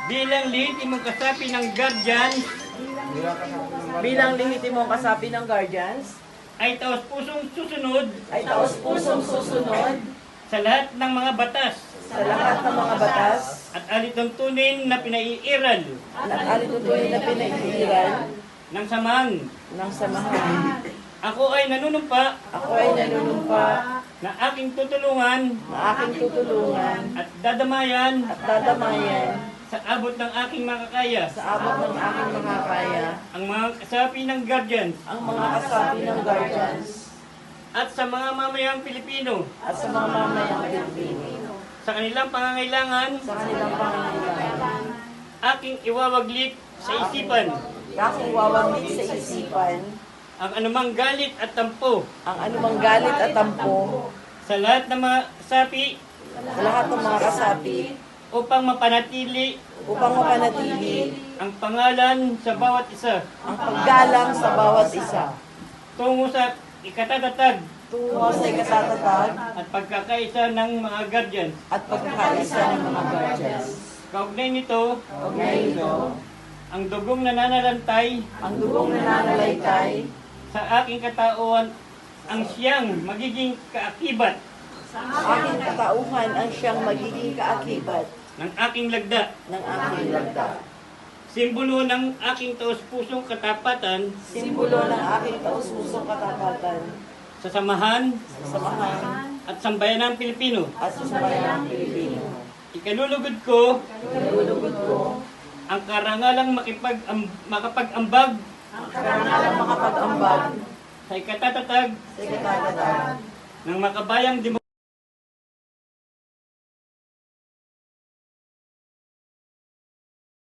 bilang lehitimong kasapi ng guardians bilang lehitimong kasapi ng guardians, ay taos-pusong susunod sa lahat ng mga batas sa lahat ng mga batas at alituntunin na pinaiiral ng samahan. ng samahan. Ako ay nanunumpa Ako ay nanunumpa na aking tutulungan at at dadamayan dadamayan sa abot ng aking makakaya sa abot ng aking makakaya ang mga kasapi ng guardians ang mga kasapi ng guardians at sa mga mamayang Pilipino at sa mga mamayang Pilipino sa kanilang pangangailangan, sa kanilang pangangailangan. aking iwawaglit sa isipan Aking wawaglit sa isipan ang anumang galit at tampo ang anumang galit at tampo sa lahat ng mga kasapi sa lahat ng mga kasapi upang mapanatili ang ang pangalan sa bawat isa paggalang sa bawat isa tungo sa ikatatatag tungo sa ikatatag at pagkakaisa ng mga guardians. at pagkakaisa ng mga guardians. Kaugnay nito, Kaugnay nito, ang dugong nananalantay ang dugong nananalaytay sa aking katauhan ang siyang magiging kaakibat aking katauhan ang siyang magiging kaakibat ng aking lagda. ng aking lagda. Simbolo ng aking taos-pusong katapatan Simbolo ng aking taus-pusong katapatan sa samahan sa samahan at sambayanang Pilipino. at sa sambayanang Pilipino. Ikalulugod ko Nilulugod ko ang karangalang makapag-ambag ang karangalang makapag-ambag sa ikatatatag sa ikatatag ng makabayang